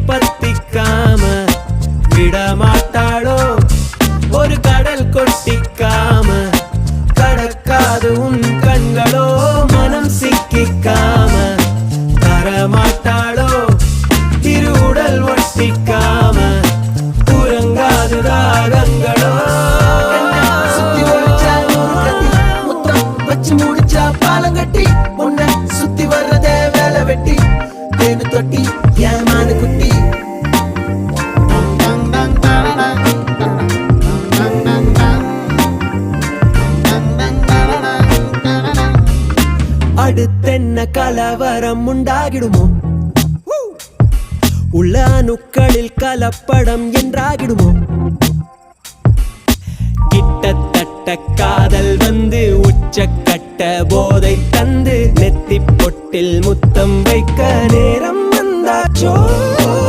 பத்திக்காம விடமாட்டாளோ ஒரு கடல் கொட்டிக்காம கடக்காது உன் கண்களோ மனம் சிக்கிக்காம தரமாட்டாளோ திருவுடல் ஒட்டிக்காம உறங்காது ராகங்களோ சுத்தி ஒழிச்சா முத்தம் வச்சு முடிச்சா பாலங்கட்டி உன்னை சுத்தி வர்றதே வேலை வெட்டி தேனு தொட்டி ஏமான குட்டி அடுத்தென்ன கலவரம் உண்டாகிடுமோ உள்ள அணுக்களில் கலப்படம் என்றாகிடுமோ கிட்டத்தட்ட காதல் வந்து உச்சக்கட்ட போதை தந்து நெத்தி பொட்டில் முத்தம் வைக்க நேரம் வந்தாச்சோ